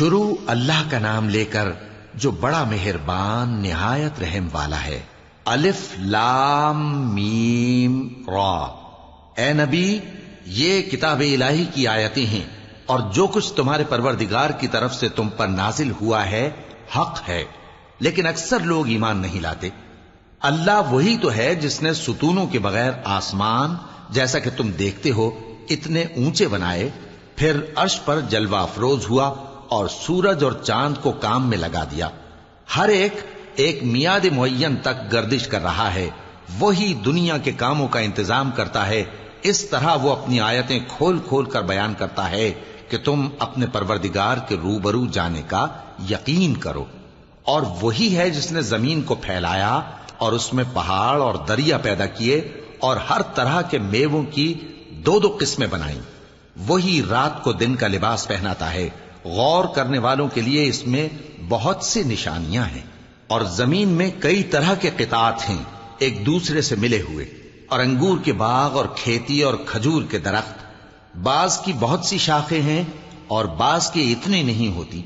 شروع اللہ کا نام لے کر جو بڑا مہربان نہایت رحم والا ہے۔ الف لام میم را۔ اے نبی، یہ کتاب الہی کی آیتیں ہیں اور جو کچھ تمہارے پروردگار کی طرف سے تم پر نازل ہوا ہے حق ہے، لیکن اکثر لوگ ایمان نہیں لاتے۔ اللہ وہی تو ہے جس نے ستونوں کے بغیر آسمان جیسا کہ تم دیکھتے ہو اتنے اونچے بنائے، پھر عرش پر جلوہ افروز ہوا اور سورج اور چاند کو کام میں لگا دیا۔ ہر ایک میعاد معین تک گردش کر رہا ہے۔ وہی دنیا کے کاموں کا انتظام کرتا ہے۔ اس طرح وہ اپنی آیتیں کھول کھول کر بیان کرتا ہے کہ تم اپنے پروردگار کے روبرو جانے کا یقین کرو۔ اور وہی ہے جس نے زمین کو پھیلایا اور اس میں پہاڑ اور دریا پیدا کیے اور ہر طرح کے میووں کی دو دو قسمیں بنائیں۔ وہی رات کو دن کا لباس پہناتا ہے۔ غور کرنے والوں کے لیے اس میں بہت سی نشانیاں ہیں۔ اور زمین میں کئی طرح کے قطعات ہیں ایک دوسرے سے ملے ہوئے، اور انگور کے باغ اور کھیتی اور کھجور کے درخت۔ بعض کی بہت سی شاخیں ہیں اور بعض کی اتنی نہیں ہوتی،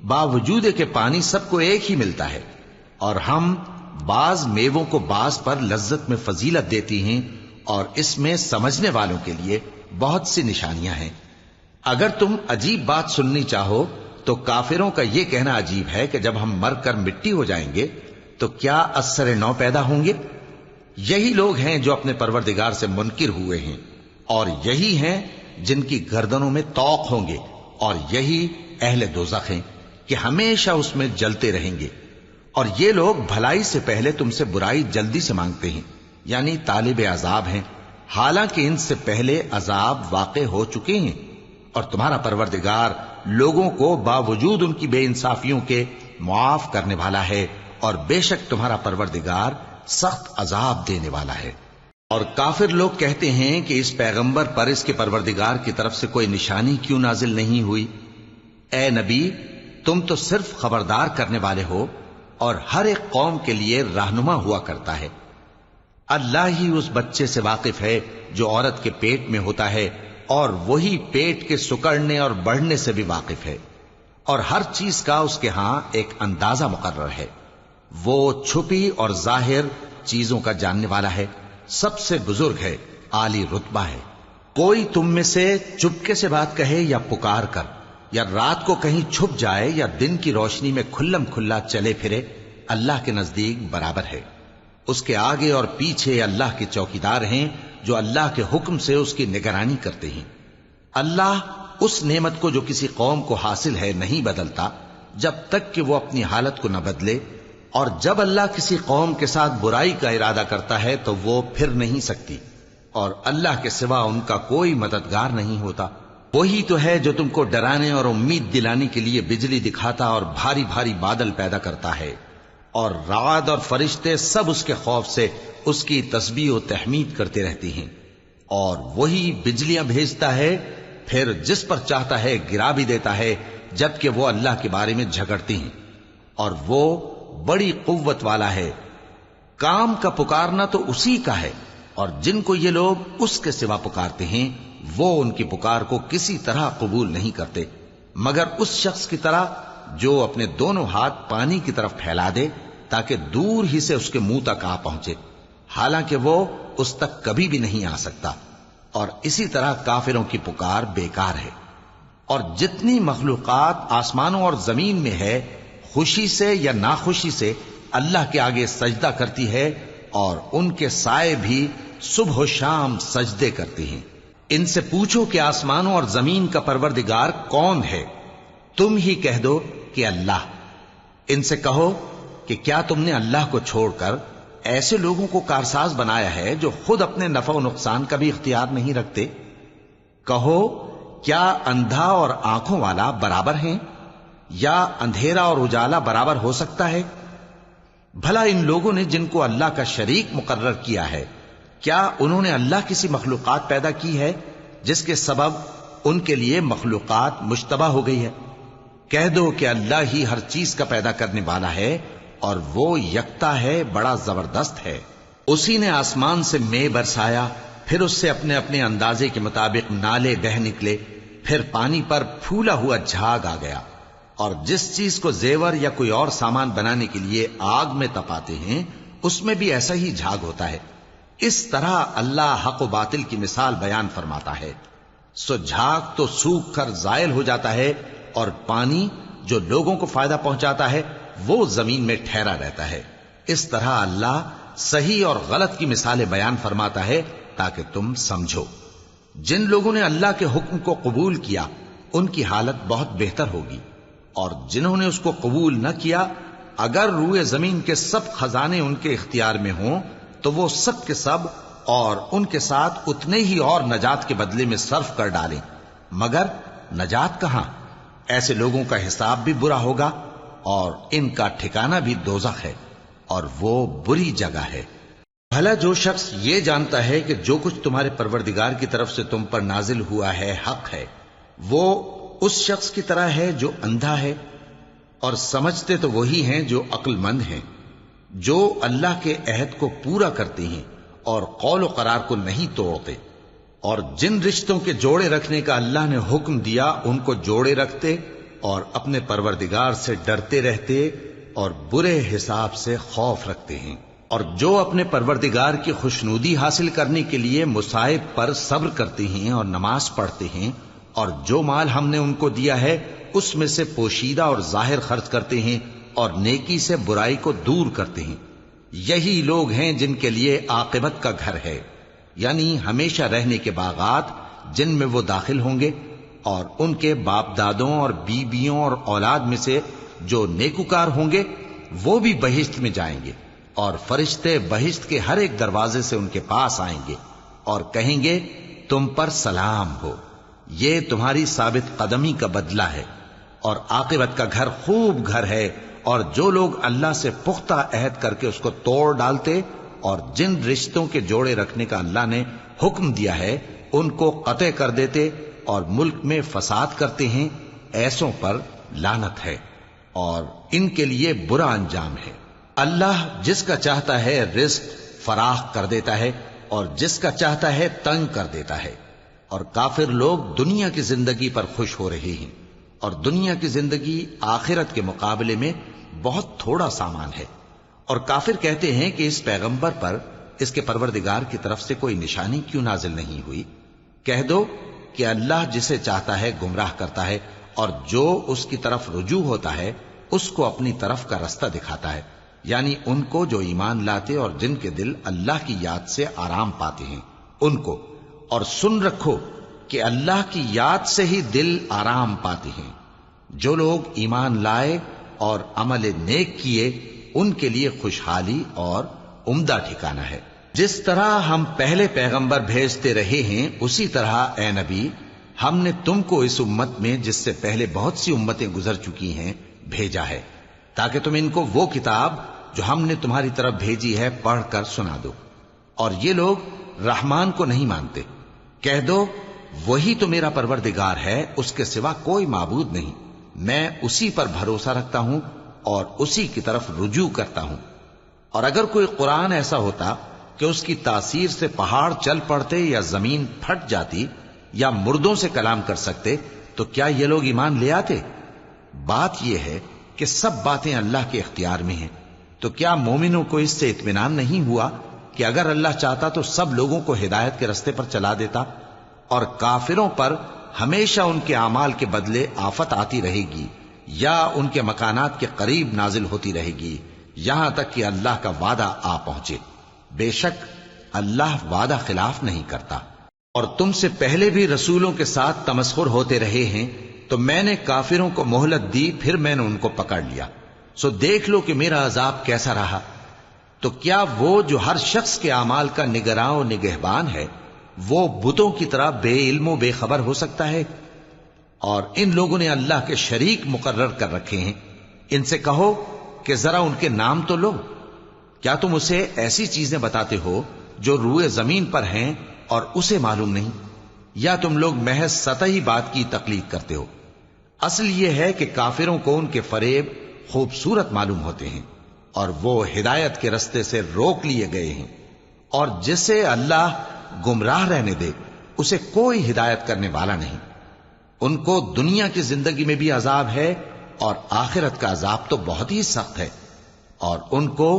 باوجود کہ پانی سب کو ایک ہی ملتا ہے۔ اور ہم بعض میووں کو بعض پر لذت میں فضیلت دیتی ہیں، اور اس میں سمجھنے والوں کے لیے بہت سی نشانیاں ہیں۔ اگر تم عجیب بات سننی چاہو تو کافروں کا یہ کہنا عجیب ہے کہ جب ہم مر کر مٹی ہو جائیں گے تو کیا از سر نو پیدا ہوں گے؟ یہی لوگ ہیں جو اپنے پروردگار سے منکر ہوئے ہیں، اور یہی ہیں جن کی گردنوں میں طوق ہوں گے، اور یہی اہل دوزخ ہیں کہ ہمیشہ اس میں جلتے رہیں گے۔ اور یہ لوگ بھلائی سے پہلے تم سے برائی جلدی سے مانگتے ہیں، یعنی طالب عذاب ہیں، حالانکہ ان سے پہلے عذاب واقع ہو چکے ہیں۔ اور تمہارا پروردگار لوگوں کو باوجود ان کی بے انصافیوں کے معاف کرنے والا ہے، اور بے شک تمہارا پروردگار سخت عذاب دینے والا ہے۔ اور کافر لوگ کہتے ہیں کہ اس پیغمبر پر اس کے پروردگار کی طرف سے کوئی نشانی کیوں نازل نہیں ہوئی؟ اے نبی، تم تو صرف خبردار کرنے والے ہو، اور ہر ایک قوم کے لیے رہنما ہوا کرتا ہے۔ اللہ ہی اس بچے سے واقف ہے جو عورت کے پیٹ میں ہوتا ہے، اور وہی پیٹ کے سکڑنے اور بڑھنے سے بھی واقف ہے، اور ہر چیز کا اس کے ہاں ایک اندازہ مقرر ہے۔ وہ چھپی اور ظاہر چیزوں کا جاننے والا ہے، سب سے بزرگ ہے، عالی رتبہ ہے۔ کوئی تم میں سے چپکے سے بات کہے یا پکار کر، یا رات کو کہیں چھپ جائے یا دن کی روشنی میں کھلم کھلا چلے پھرے، اللہ کے نزدیک برابر ہے۔ اس کے آگے اور پیچھے اللہ کے چوکیدار ہیں جو اللہ کے حکم سے اس کی نگرانی کرتے ہیں۔ اللہ اس نعمت کو جو کسی قوم کو حاصل ہے نہیں بدلتا جب تک کہ وہ اپنی حالت کو نہ بدلے، اور جب اللہ کسی قوم کے ساتھ برائی کا ارادہ کرتا ہے تو وہ پھر نہیں سکتی، اور اللہ کے سوا ان کا کوئی مددگار نہیں ہوتا۔ وہی تو ہے جو تم کو ڈرانے اور امید دلانے کے لیے بجلی دکھاتا اور بھاری بھاری بادل پیدا کرتا ہے، اور رعد اور فرشتے سب اس کے خوف سے اس کی تسبیح و تحمید کرتے رہتے ہیں۔ اور وہی بجلیاں بھیجتا ہے، پھر جس پر چاہتا ہے گرا بھی دیتا ہے، جبکہ وہ اللہ کے بارے میں جھگڑتے ہیں، اور وہ بڑی قوت والا ہے۔ کام کا پکارنا تو اسی کا ہے، اور جن کو یہ لوگ اس کے سوا پکارتے ہیں وہ ان کی پکار کو کسی طرح قبول نہیں کرتے، مگر اس شخص کی طرح جو اپنے دونوں ہاتھ پانی کی طرف پھیلا دے تاکہ دور ہی سے اس کے منہ تک آ پہنچے، حالانکہ وہ اس تک کبھی بھی نہیں آ سکتا۔ اور اسی طرح کافروں کی پکار بیکار ہے۔ اور جتنی مخلوقات آسمانوں اور زمین میں ہے، خوشی سے یا ناخوشی سے اللہ کے آگے سجدہ کرتی ہے، اور ان کے سائے بھی صبح و شام سجدے کرتے ہیں۔ ان سے پوچھو کہ آسمانوں اور زمین کا پروردگار کون ہے؟ تم ہی کہہ دو کہ اللہ۔ ان سے کہو کہ کیا تم نے اللہ کو چھوڑ کر ایسے لوگوں کو کارساز بنایا ہے جو خود اپنے نفع و نقصان کا بھی اختیار نہیں رکھتے؟ کہو کیا اندھا اور آنکھوں والا برابر ہیں، یا اندھیرا اور اجالا برابر ہو سکتا ہے؟ بھلا ان لوگوں نے جن کو اللہ کا شریک مقرر کیا ہے، کیا انہوں نے اللہ کسی مخلوقات پیدا کی ہے جس کے سبب ان کے لیے مخلوقات مشتبہ ہو گئی ہے؟ کہہ دو کہ اللہ ہی ہر چیز کا پیدا کرنے والا ہے، اور وہ یکتا ہے، بڑا زبردست ہے۔ اسی نے آسمان سے مے برسایا، پھر اس سے اپنے اپنے اندازے کے مطابق نالے بہہ نکلے، پھر پانی پر پھولا ہوا جھاگ آ گیا، اور جس چیز کو زیور یا کوئی اور سامان بنانے کے لیے آگ میں تپاتے ہیں اس میں بھی ایسا ہی جھاگ ہوتا ہے. اس طرح اللہ حق و باطل کی مثال بیان فرماتا ہے. سو جھاگ تو سوکھ کر زائل ہو جاتا ہے اور پانی جو لوگوں کو فائدہ پہنچاتا ہے وہ زمین میں ٹھہرا رہتا ہے. اس طرح اللہ صحیح اور غلط کی مثالیں بیان فرماتا ہے تاکہ تم سمجھو. جن لوگوں نے اللہ کے حکم کو قبول کیا ان کی حالت بہت بہتر ہوگی، اور جنہوں نے اس کو قبول نہ کیا اگر روئے زمین کے سب خزانے ان کے اختیار میں ہوں تو وہ سب کے سب اور ان کے ساتھ اتنے ہی اور نجات کے بدلے میں صرف کر ڈالیں، مگر نجات کہاں؟ ایسے لوگوں کا حساب بھی برا ہوگا اور ان کا ٹھکانہ بھی دوزخ ہے، اور وہ بری جگہ ہے. بھلا جو شخص یہ جانتا ہے کہ جو کچھ تمہارے پروردگار کی طرف سے تم پر نازل ہوا ہے حق ہے، وہ اس شخص کی طرح ہے جو اندھا ہے. اور سمجھتے تو وہی ہیں جو عقل مند ہیں، جو اللہ کے عہد کو پورا کرتے ہیں اور قول و قرار کو نہیں توڑتے، اور جن رشتوں کے جوڑے رکھنے کا اللہ نے حکم دیا ان کو جوڑے رکھتے اور اپنے پروردگار سے ڈرتے رہتے اور برے حساب سے خوف رکھتے ہیں. اور جو اپنے پروردگار کی خوشنودی حاصل کرنے کے لیے مصائب پر صبر کرتے ہیں اور نماز پڑھتے ہیں، اور جو مال ہم نے ان کو دیا ہے اس میں سے پوشیدہ اور ظاہر خرچ کرتے ہیں اور نیکی سے برائی کو دور کرتے ہیں، یہی لوگ ہیں جن کے لیے عاقبت کا گھر ہے، یعنی ہمیشہ رہنے کے باغات جن میں وہ داخل ہوں گے. اور ان کے باپ دادوں اور بیویوں اور اولاد میں سے جو نیکوکار ہوں گے وہ بھی بہشت میں جائیں گے، اور فرشتے بہشت کے ہر ایک دروازے سے ان کے پاس آئیں گے اور کہیں گے تم پر سلام ہو، یہ تمہاری ثابت قدمی کا بدلہ ہے، اور عاقبت کا گھر خوب گھر ہے. اور جو لوگ اللہ سے پختہ عہد کر کے اس کو توڑ ڈالتے اور جن رشتوں کے جوڑے رکھنے کا اللہ نے حکم دیا ہے ان کو قطع کر دیتے اور ملک میں فساد کرتے ہیں، ایسوں پر لعنت ہے اور ان کے لیے برا انجام ہے. اللہ جس کا چاہتا ہے رزق فراخ کر دیتا ہے اور جس کا چاہتا ہے تنگ کر دیتا ہے. اور کافر لوگ دنیا کی زندگی پر خوش ہو رہے ہیں، اور دنیا کی زندگی آخرت کے مقابلے میں بہت تھوڑا سامان ہے. اور کافر کہتے ہیں کہ اس پیغمبر پر اس کے پروردگار کی طرف سے کوئی نشانی کیوں نازل نہیں ہوئی؟ کہہ دو کہ اللہ جسے چاہتا ہے گمراہ کرتا ہے، اور جو اس کی طرف رجوع ہوتا ہے اس کو اپنی طرف کا رستہ دکھاتا ہے، یعنی ان کو جو ایمان لاتے اور جن کے دل اللہ کی یاد سے آرام پاتے ہیں ان کو. اور سن رکھو کہ اللہ کی یاد سے ہی دل آرام پاتے ہیں. جو لوگ ایمان لائے اور عمل نیک کیے ان کے لیے خوشحالی اور عمدہ ٹھکانہ ہے. جس طرح ہم پہلے پیغمبر بھیجتے رہے ہیں اسی طرح اے نبی ہم نے تم کو اس امت میں جس سے پہلے بہت سی امتیں گزر چکی ہیں بھیجا ہے، تاکہ تم ان کو وہ کتاب جو ہم نے تمہاری طرف بھیجی ہے پڑھ کر سنا دو. اور یہ لوگ رحمان کو نہیں مانتے. کہہ دو وہی تو میرا پروردگار ہے، اس کے سوا کوئی معبود نہیں، میں اسی پر بھروسہ رکھتا ہوں اور اسی کی طرف رجوع کرتا ہوں. اور اگر کوئی قرآن ایسا ہوتا کہ اس کی تاثیر سے پہاڑ چل پڑتے یا زمین پھٹ جاتی یا مردوں سے کلام کر سکتے تو کیا یہ لوگ ایمان لے آتے؟ بات یہ ہے کہ سب باتیں اللہ کے اختیار میں ہیں. تو کیا مومنوں کو اس سے اطمینان نہیں ہوا کہ اگر اللہ چاہتا تو سب لوگوں کو ہدایت کے رستے پر چلا دیتا؟ اور کافروں پر ہمیشہ ان کے اعمال کے بدلے آفت آتی رہے گی یا ان کے مکانات کے قریب نازل ہوتی رہے گی یہاں تک کہ اللہ کا وعدہ آ پہنچے. بے شک اللہ وعدہ خلاف نہیں کرتا. اور تم سے پہلے بھی رسولوں کے ساتھ تمسخر ہوتے رہے ہیں تو میں نے کافروں کو مہلت دی، پھر میں نے ان کو پکڑ لیا. سو دیکھ لو کہ میرا عذاب کیسا رہا. تو کیا وہ جو ہر شخص کے اعمال کا نگراں و نگہبان ہے وہ بتوں کی طرح بے علم و بے خبر ہو سکتا ہے؟ اور ان لوگوں نے اللہ کے شریک مقرر کر رکھے ہیں. ان سے کہو کہ ذرا ان کے نام تو لو. کیا تم اسے ایسی چیزیں بتاتے ہو جو روئے زمین پر ہیں اور اسے معلوم نہیں؟ یا تم لوگ محض سطحی بات کی تقلید کرتے ہو؟ اصل یہ ہے کہ کافروں کو ان کے فریب خوبصورت معلوم ہوتے ہیں اور وہ ہدایت کے رستے سے روک لیے گئے ہیں. اور جسے اللہ گمراہ رہنے دے اسے کوئی ہدایت کرنے والا نہیں. ان کو دنیا کی زندگی میں بھی عذاب ہے اور آخرت کا عذاب تو بہت ہی سخت ہے، اور ان کو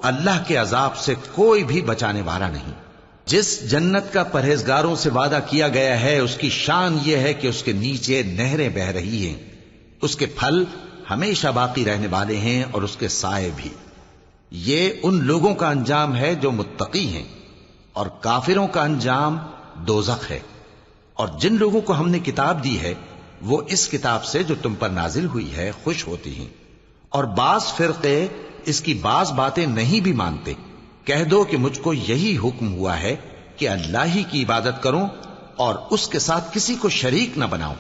اللہ کے عذاب سے کوئی بھی بچانے والا نہیں۔ جس جنت کا پرہیزگاروں سے وعدہ کیا گیا ہے اس کی شان یہ ہے کہ اس کے نیچے نہریں بہ رہی ہیں، اس کے پھل ہمیشہ باقی رہنے والے ہیں اور اس کے سائے بھی۔ یہ ان لوگوں کا انجام ہے جو متقی ہیں، اور کافروں کا انجام دوزخ ہے۔ اور جن لوگوں کو ہم نے کتاب دی ہے وہ اس کتاب سے جو تم پر نازل ہوئی ہے خوش ہوتی ہیں، اور بعض فرقے اس کی بعض باتیں نہیں بھی مانتے۔ کہہ دو کہ مجھ کو یہی حکم ہوا ہے کہ اللہ ہی کی عبادت کروں اور اس کے ساتھ کسی کو شریک نہ بناؤں۔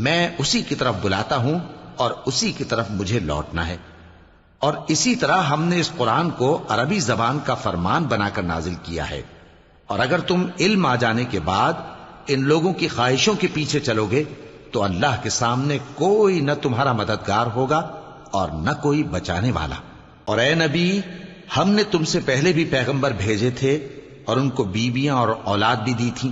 میں اسی کی طرف بلاتا ہوں اور اسی کی طرف مجھے لوٹنا ہے۔ اور اسی طرح ہم نے اس قرآن کو عربی زبان کا فرمان بنا کر نازل کیا ہے، اور اگر تم علم آ جانے کے بعد ان لوگوں کی خواہشوں کے پیچھے چلو گے تو اللہ کے سامنے کوئی نہ تمہارا مددگار ہوگا اور نہ کوئی بچانے والا۔ اور اے نبی، ہم نے تم سے پہلے بھی پیغمبر بھیجے تھے اور ان کو بیویاں اور اولاد بھی دی تھیں،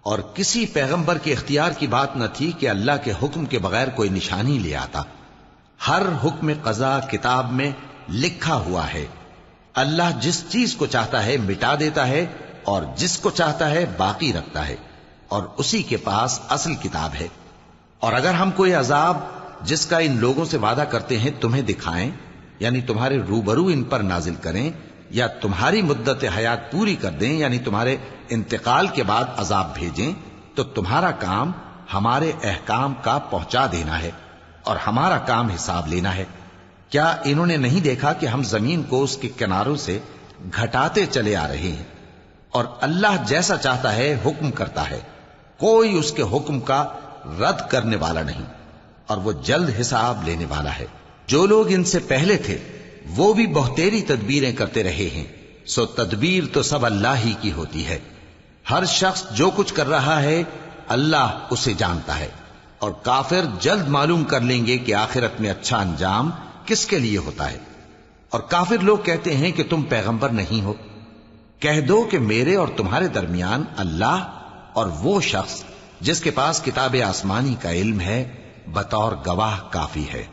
اور کسی پیغمبر کے اختیار کی بات نہ تھی کہ اللہ کے حکم کے بغیر کوئی نشانی لے آتا۔ ہر حکم قضا کتاب میں لکھا ہوا ہے۔ اللہ جس چیز کو چاہتا ہے مٹا دیتا ہے اور جس کو چاہتا ہے باقی رکھتا ہے، اور اسی کے پاس اصل کتاب ہے۔ اور اگر ہم کوئی عذاب جس کا ان لوگوں سے وعدہ کرتے ہیں تمہیں دکھائیں، یعنی تمہارے روبرو ان پر نازل کریں، یا تمہاری مدت حیات پوری کر دیں، یعنی تمہارے انتقال کے بعد عذاب بھیجیں، تو تمہارا کام ہمارے احکام کا پہنچا دینا ہے اور ہمارا کام حساب لینا ہے۔ کیا انہوں نے نہیں دیکھا کہ ہم زمین کو اس کے کناروں سے گھٹاتے چلے آ رہے ہیں؟ اور اللہ جیسا چاہتا ہے حکم کرتا ہے، کوئی اس کے حکم کا رد کرنے والا نہیں، اور وہ جلد حساب لینے والا ہے۔ جو لوگ ان سے پہلے تھے وہ بھی بہتیری تدبیریں کرتے رہے ہیں، سو تدبیر تو سب اللہ ہی کی ہوتی ہے۔ ہر شخص جو کچھ کر رہا ہے اللہ اسے جانتا ہے، اور کافر جلد معلوم کر لیں گے کہ آخرت میں اچھا انجام کس کے لیے ہوتا ہے۔ اور کافر لوگ کہتے ہیں کہ تم پیغمبر نہیں ہو۔ کہہ دو کہ میرے اور تمہارے درمیان اللہ اور وہ شخص جس کے پاس کتاب آسمانی کا علم ہے بطور گواہ کافی ہے۔